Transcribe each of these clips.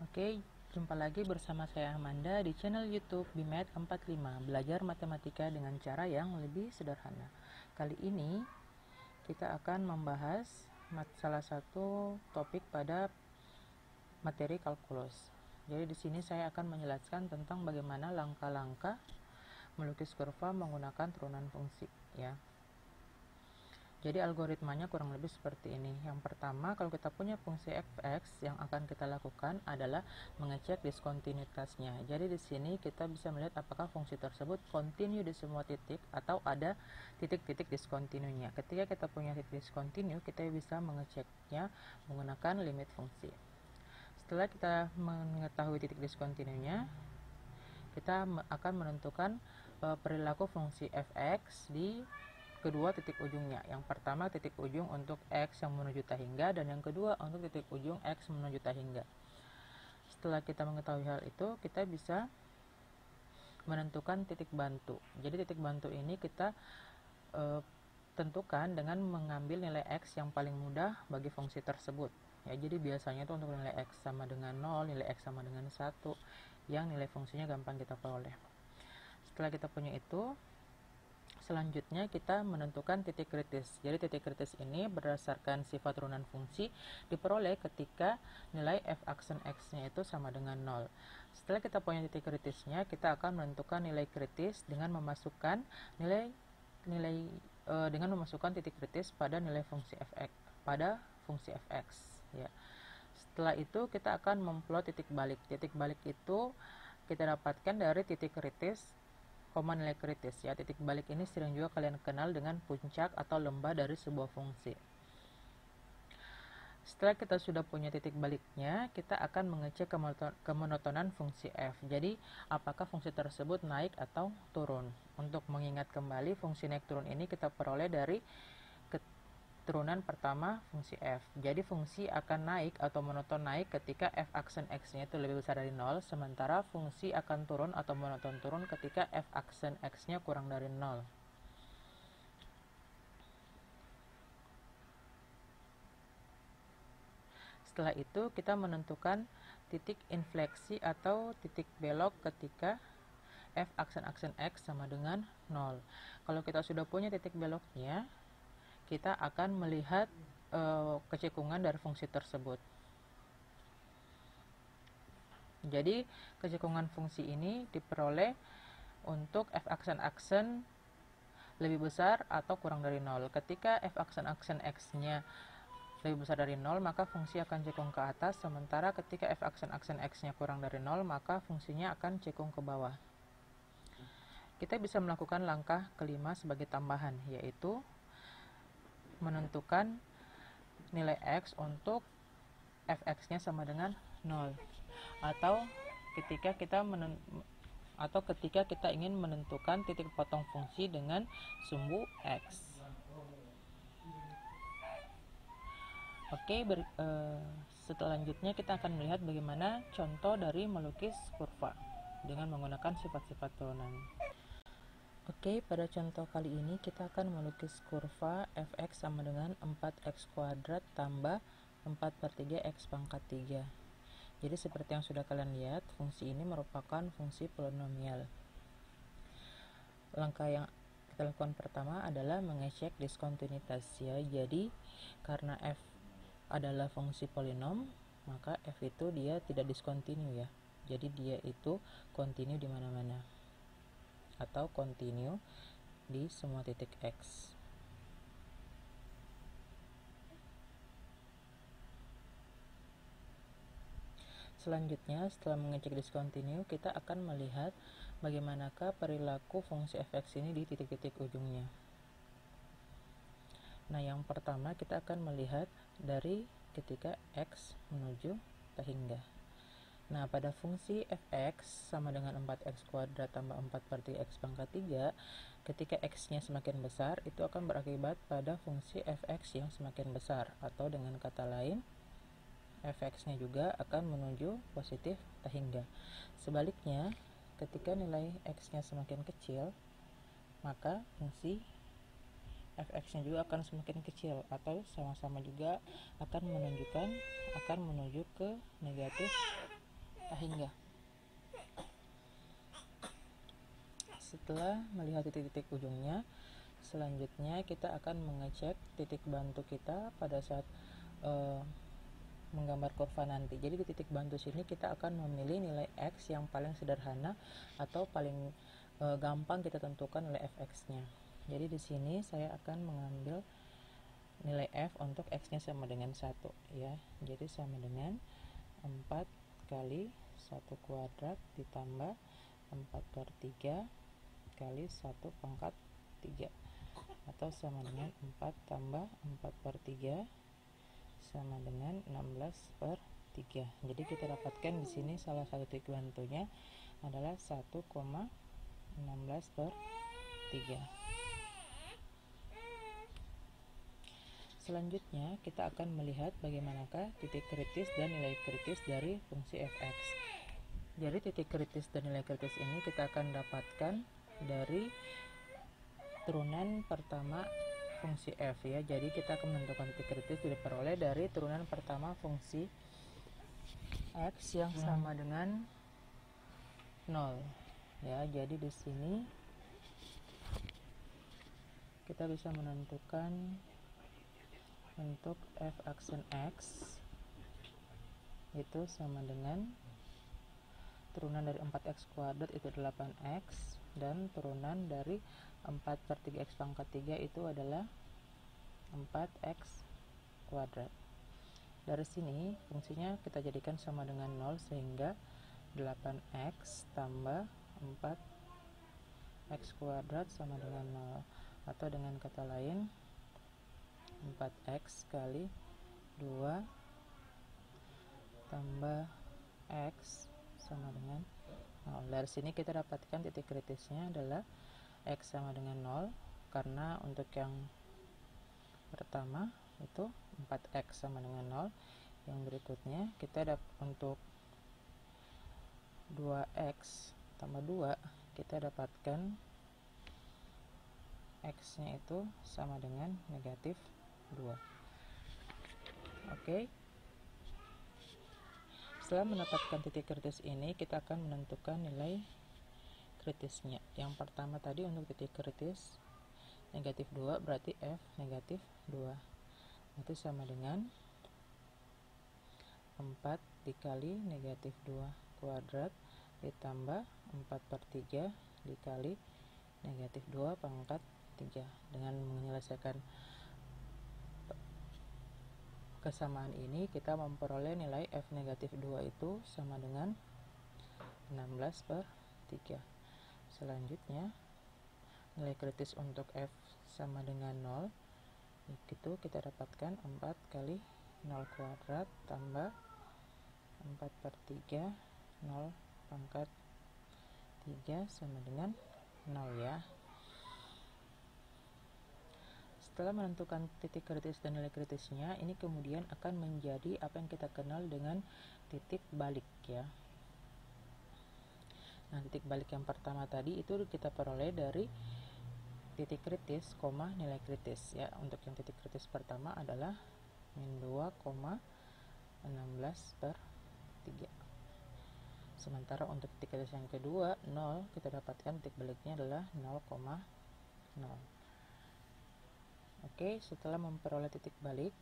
Oke, jumpa lagi bersama saya Amanda di channel YouTube BIMED45, belajar matematika dengan cara yang lebih sederhana. Kali ini kita akan membahas salah satu topik pada materi kalkulus. Jadi di sini saya akan menjelaskan tentang bagaimana langkah-langkah melukis kurva menggunakan turunan fungsi, ya. Jadi algoritmanya kurang lebih seperti ini. Yang pertama, kalau kita punya fungsi fx, yang akan kita lakukan adalah mengecek diskontinuitasnya. Jadi di sini kita bisa melihat apakah fungsi tersebut kontinu di semua titik atau ada titik-titik diskontinunya. Ketika kita punya titik diskontinu, kita bisa mengeceknya menggunakan limit fungsi. Setelah kita mengetahui titik diskontinunya, kita akan menentukan perilaku fungsi fx di kedua titik ujungnya. Yang pertama titik ujung untuk x yang menuju tahingga, dan yang kedua untuk titik ujung x menuju tahingga. Setelah kita mengetahui hal itu, kita bisa menentukan titik bantu. Jadi titik bantu ini kita tentukan dengan mengambil nilai x yang paling mudah bagi fungsi tersebut. Ya, jadi biasanya itu untuk nilai x sama dengan 0, nilai x sama dengan 1, yang nilai fungsinya gampang kita peroleh. Setelah kita punya itu, selanjutnya kita menentukan titik kritis. Jadi titik kritis ini berdasarkan sifat turunan fungsi diperoleh ketika nilai f aksen x-nya itu sama dengan 0. Setelah kita punya titik kritisnya, kita akan menentukan nilai kritis dengan memasukkan titik kritis pada nilai fungsi fx, ya. Setelah itu kita akan memplot titik balik. Titik balik itu kita dapatkan dari titik kritis nilai kritis, ya. Titik balik ini sering juga kalian kenal dengan puncak atau lembah dari sebuah fungsi. Setelah kita sudah punya titik baliknya, kita akan mengecek kemonotonan fungsi f. Jadi apakah fungsi tersebut naik atau turun. Untuk mengingat kembali, fungsi naik turun ini kita peroleh dari turunan pertama fungsi f. Jadi fungsi akan naik atau monoton naik ketika f aksen x-nya itu lebih besar dari 0, sementara fungsi akan turun atau monoton turun ketika f aksen x-nya kurang dari 0. Setelah itu kita menentukan titik infleksi atau titik belok ketika f aksen x sama dengan 0. Kalau kita sudah punya titik beloknya, kita akan melihat kecekungan dari fungsi tersebut. Jadi kecekungan fungsi ini diperoleh untuk f aksen lebih besar atau kurang dari 0. Ketika f aksen x-nya lebih besar dari 0, maka fungsi akan cekung ke atas, sementara ketika f aksen x-nya kurang dari 0, maka fungsinya akan cekung ke bawah. Kita bisa melakukan langkah kelima sebagai tambahan, yaitu menentukan nilai x untuk fx-nya sama dengan 0, atau ketika kita ingin menentukan titik potong fungsi dengan sumbu x. Oke, selanjutnya kita akan melihat bagaimana contoh dari melukis kurva dengan menggunakan sifat-sifat turunan. Oke, pada contoh kali ini kita akan melukis kurva fx sama dengan 4x kuadrat tambah 4/3 x pangkat 3. Jadi seperti yang sudah kalian lihat, fungsi ini merupakan fungsi polinomial. Langkah yang kita lakukan pertama adalah mengecek diskontinuitas, ya. Jadi karena f adalah fungsi polinom, maka f itu dia tidak diskontinu, ya. Jadi dia itu kontinu di mana-mana atau kontinu di semua titik x. Selanjutnya, setelah mengecek diskontinu, kita akan melihat bagaimanakah perilaku fungsi fx ini di titik-titik ujungnya. Nah, yang pertama kita akan melihat dari ketika x menuju tahingga. Nah, pada fungsi fx sama dengan 4x kuadrat tambah 4/3 x pangkat 3, ketika x-nya semakin besar, itu akan berakibat pada fungsi fx yang semakin besar, atau dengan kata lain, fx-nya juga akan menuju positif tahingga. Sebaliknya, ketika nilai x-nya semakin kecil, maka fungsi fx-nya juga akan semakin kecil, atau sama-sama juga akan menuju ke negatif hingga. Setelah melihat titik-titik ujungnya, selanjutnya kita akan mengecek titik bantu kita pada saat menggambar kurva nanti. Jadi di titik bantu sini kita akan memilih nilai X yang paling sederhana atau paling gampang kita tentukan nilai fx-nya. Jadi di sini saya akan mengambil nilai f untuk x-nya sama dengan 1 ya. Jadi sama dengan 4 kali 1 kuadrat ditambah 4/3 kali 1 pangkat 3, atau sama dengan 4 tambah 4/3 sama dengan 16/3. Jadi kita dapatkan di sini salah satu titik bantunya adalah 1,16/3. Selanjutnya kita akan melihat bagaimanakah titik kritis dan nilai kritis dari fungsi fx. Jadi titik kritis dan nilai kritis ini kita akan dapatkan dari turunan pertama fungsi f ya. Jadi kita akan menentukan titik kritis diperoleh dari turunan pertama fungsi x yang sama dengan 0 ya. Jadi di sini kita bisa menentukan untuk f aksen x itu sama dengan turunan dari 4x kuadrat itu 8x, dan turunan dari 4/3x pangkat 3 itu adalah 4x kuadrat. Dari sini fungsinya kita jadikan sama dengan 0 sehingga 8x tambah 4x kuadrat sama dengan 0, atau dengan kata lain 4x kali 2 tambah x sama dengan 0. Dari sini kita dapatkan titik kritisnya adalah x sama dengan 0, karena untuk yang pertama itu 4x sama dengan 0. Yang berikutnya kita dapat untuk 2x tambah 2 kita dapatkan x nya itu sama dengan negatif 2. Oke. Setelah mendapatkan titik kritis ini, kita akan menentukan nilai kritisnya. Yang pertama tadi untuk titik kritis negatif 2 berarti f negatif 2. Itu sama dengan 4 dikali negatif 2 kuadrat ditambah 4/3 dikali negatif 2 pangkat 3. Dengan menyelesaikan kesamaan ini kita memperoleh nilai f negatif 2 itu sama dengan 16/3. Selanjutnya nilai kritis untuk f sama dengan 0 itu kita dapatkan 4 kali 0 kuadrat tambah 4/3 0 pangkat 3 sama dengan 0 ya. Setelah menentukan titik kritis dan nilai kritisnya, ini kemudian akan menjadi apa yang kita kenal dengan titik balik ya. Nah, titik balik yang pertama tadi itu kita peroleh dari titik kritis, nilai kritis ya. Untuk yang titik kritis pertama adalah min 2,16/3. Sementara untuk titik kritis yang kedua 0, kita dapatkan titik baliknya adalah 0,0. Oke, setelah memperoleh titik balik,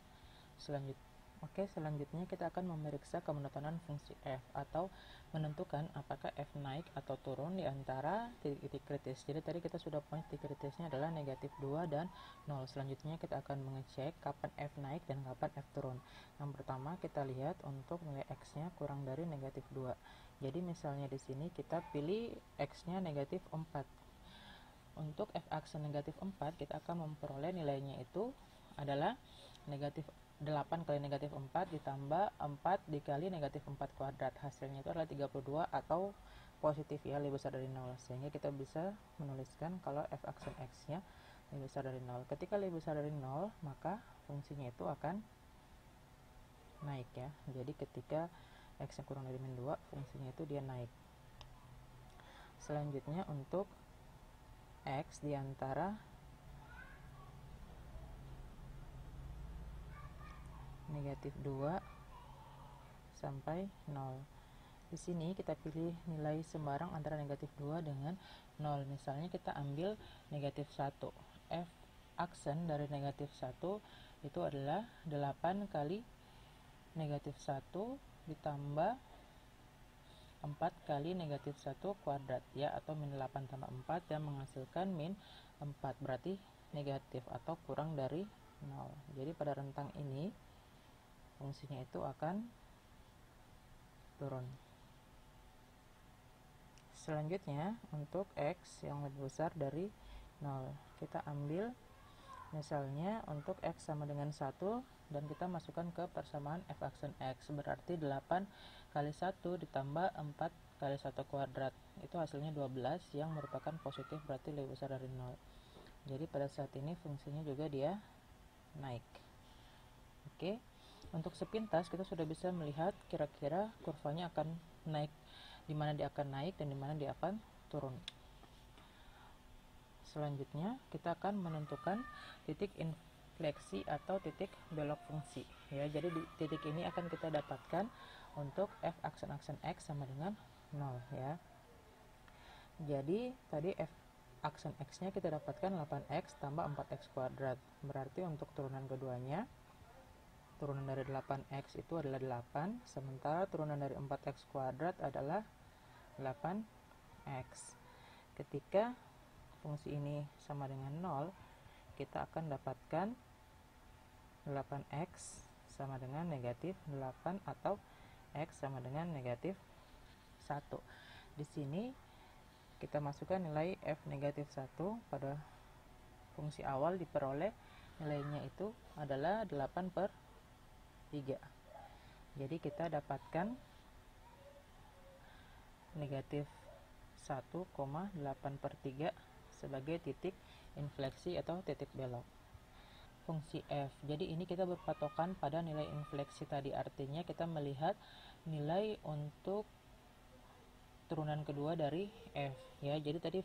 selanjutnya kita akan memeriksa kemonotonan fungsi f atau menentukan apakah f naik atau turun di antara titik-titik kritis. Jadi tadi kita sudah punya titik kritisnya adalah negatif 2 dan 0. Selanjutnya kita akan mengecek kapan f naik dan kapan f turun. Yang pertama kita lihat untuk nilai x-nya kurang dari negatif 2. Jadi misalnya di sini kita pilih x-nya negatif 4. Untuk f aksen negatif 4 kita akan memperoleh nilainya itu adalah negatif 8 kali negatif 4 ditambah 4 dikali negatif 4 kuadrat. Hasilnya itu adalah 32 atau positif ya, lebih besar dari 0. Sehingga kita bisa menuliskan kalau f aksen x nya lebih besar dari 0. Ketika lebih besar dari 0 maka fungsinya itu akan naik ya. Jadi ketika x nya kurang dari min 2 fungsinya itu dia naik. Selanjutnya untuk x diantara negatif 2 sampai 0. Di sini kita pilih nilai sembarang antara negatif 2 dengan 0. Misalnya kita ambil negatif 1. F aksen dari negatif 1 itu adalah 8 kali negatif 1 ditambah 4 kali negatif 1 kuadrat, ya, atau min 8 tambah 4 yang menghasilkan min 4, berarti negatif atau kurang dari 0. Jadi pada rentang ini fungsinya itu akan turun. Selanjutnya untuk X yang lebih besar dari 0, kita ambil misalnya untuk X sama dengan 1 dan kita masukkan ke persamaan F aksen X, berarti 8 kali 1 ditambah 4 kali 1 kuadrat, itu hasilnya 12 yang merupakan positif, berarti lebih besar dari 0. Jadi pada saat ini fungsinya juga dia naik. Oke, untuk sepintas kita sudah bisa melihat kira-kira kurvanya akan naik, di mana dia akan naik dan di mana dia akan turun. Selanjutnya kita akan menentukan titik infleksi atau titik belok fungsi, ya. Jadi di titik ini akan kita dapatkan untuk F aksen X sama dengan 0, ya. Jadi tadi F aksen X nya kita dapatkan 8X tambah 4X kuadrat, berarti untuk turunan keduanya, turunan dari 8X itu adalah 8, sementara turunan dari 4X kuadrat adalah 8X. Ketika fungsi ini sama dengan 0, kita akan dapatkan 8X sama dengan negatif 8 atau X sama dengan negatif 1. Di sini kita masukkan nilai F negatif 1 pada fungsi awal, diperoleh nilainya itu adalah 8/3. Jadi kita dapatkan negatif 1,8/3 sebagai titik infleksi atau titik belok fungsi F. Jadi ini kita berpatokan pada nilai infleksi tadi, artinya kita melihat nilai untuk turunan kedua dari F, ya. Jadi tadi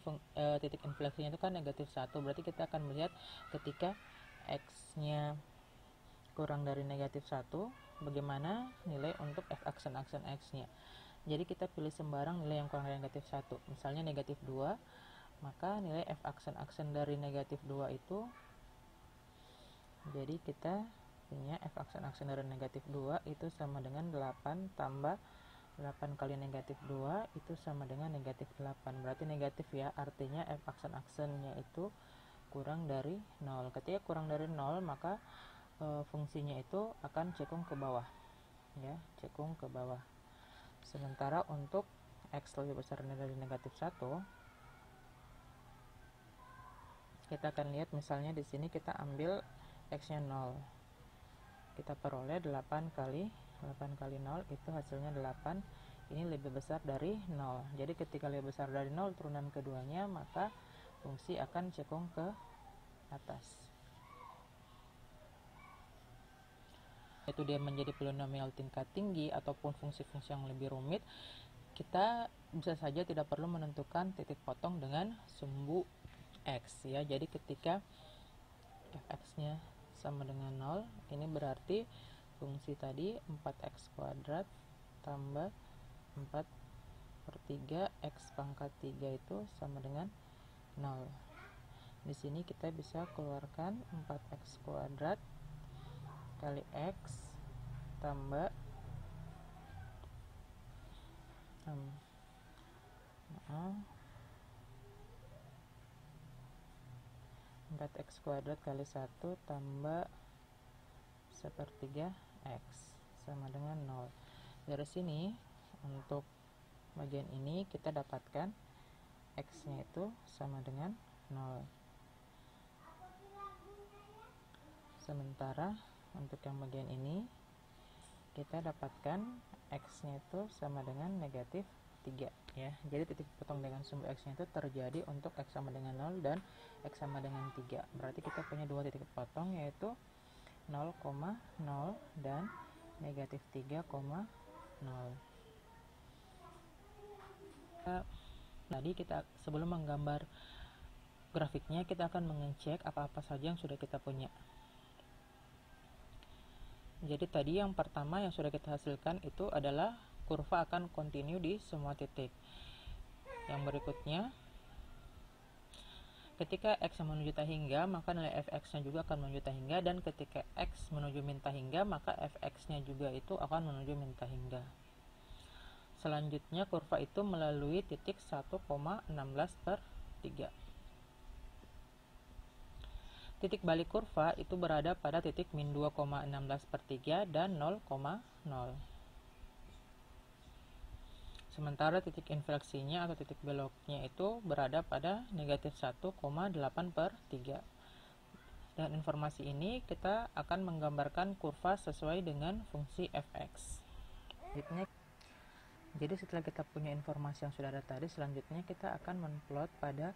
titik infleksinya itu kan negatif 1, berarti kita akan melihat ketika X nya kurang dari negatif 1, bagaimana nilai untuk F aksen X nya. Jadi kita pilih sembarang nilai yang kurang dari negatif 1, misalnya negatif 2, maka nilai F aksen dari negatif 2 itu, jadi kita punya F aksen dari negatif 2 itu sama dengan 8 tambah 8 kali negatif 2 itu sama dengan negatif 8, berarti negatif, ya, artinya F aksen-aksennya itu kurang dari 0. Ketika kurang dari 0, maka fungsinya itu akan cekung ke bawah, ya, cekung ke bawah. Sementara untuk X lebih besar dari negatif 1, kita akan lihat misalnya di sini kita ambil X nya 0, kita peroleh 8 kali 0 itu hasilnya 8, ini lebih besar dari 0. Jadi ketika lebih besar dari 0 turunan keduanya, maka fungsi akan cekung ke atas. Itu dia menjadi polinomial tingkat tinggi ataupun fungsi-fungsi yang lebih rumit, kita bisa saja tidak perlu menentukan titik potong dengan sumbu X, ya. Jadi ketika Fx nya sama dengan 0, ini berarti fungsi tadi 4x kuadrat tambah 4/3 x pangkat 3 itu sama dengan 0. Di sini kita bisa keluarkan 4x kuadrat kali x tambah 4x kuadrat kali 1 tambah 1/3 x sama dengan 0. Dari sini untuk bagian ini kita dapatkan x nya itu sama dengan 0. Sementara untuk yang bagian ini kita dapatkan x nya itu sama dengan negatif 3, ya. Jadi titik potong dengan sumbu x nya itu terjadi untuk x sama dengan 0 dan x sama dengan 3. Berarti kita punya dua titik potong, yaitu 0,0 dan negatif 3,0. Tadi kita sebelum menggambar grafiknya, kita akan mengecek apa-apa saja yang sudah kita punya. Jadi tadi yang pertama yang sudah kita hasilkan itu adalah kurva akan continue di semua titik. Yang berikutnya, ketika X menuju tak hingga, maka nilai Fx-nya juga akan menuju tak hingga, dan ketika X menuju min tak hingga, maka Fx-nya juga itu akan menuju min tak hingga. Selanjutnya, kurva itu melalui titik 1,16/3. Titik balik kurva itu berada pada titik min 2,16/3 dan 0,0. Sementara titik infleksinya atau titik beloknya itu berada pada negatif 1,8/3. Dan informasi ini kita akan menggambarkan kurva sesuai dengan fungsi fx. Jadi setelah kita punya informasi yang sudah ada tadi, selanjutnya kita akan menplot pada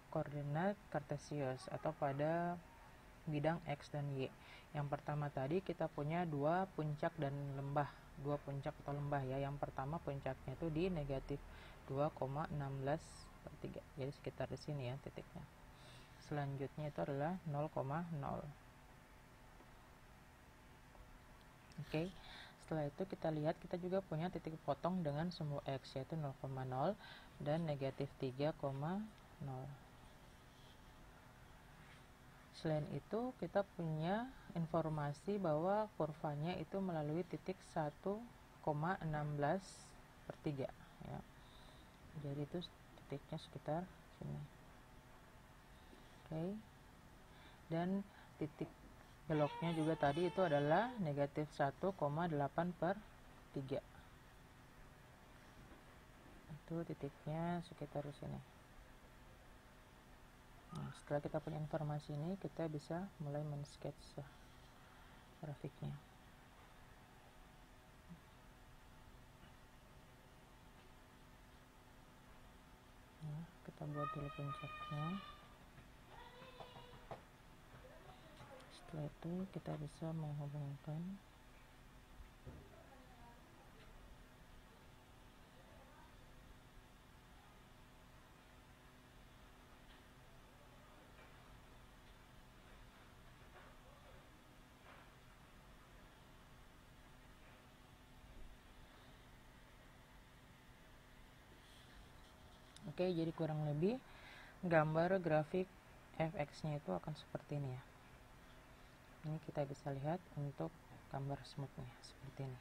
koordinat kartesius atau pada bidang X dan Y. Yang pertama tadi kita punya dua puncak atau lembah ya. Yang pertama puncaknya itu di negatif 2,16/3. Jadi sekitar di sini ya titiknya. Selanjutnya itu adalah 0,0. Oke. Setelah itu kita lihat kita juga punya titik potong dengan sumbu X yaitu 0,0 dan negatif 3,0. Selain itu kita punya informasi bahwa kurvanya itu melalui titik 1,16/3 ya. Jadi itu titiknya sekitar sini. Oke. Dan titik beloknya juga tadi itu adalah negatif 1,8/3. Itu titiknya sekitar di sini. Nah, setelah kita punya informasi ini, kita bisa mulai men-sketsa grafiknya. Nah, kita buat dulu puncaknya. Setelah itu kita bisa menghubungkan Oke, jadi kurang lebih gambar grafik fx-nya itu akan seperti ini ya. Ini kita bisa lihat untuk gambar smoothnya seperti ini.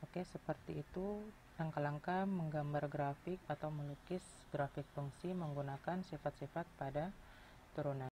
Oke, seperti itu langkah-langkah menggambar grafik atau melukis grafik fungsi menggunakan sifat-sifat pada turunan.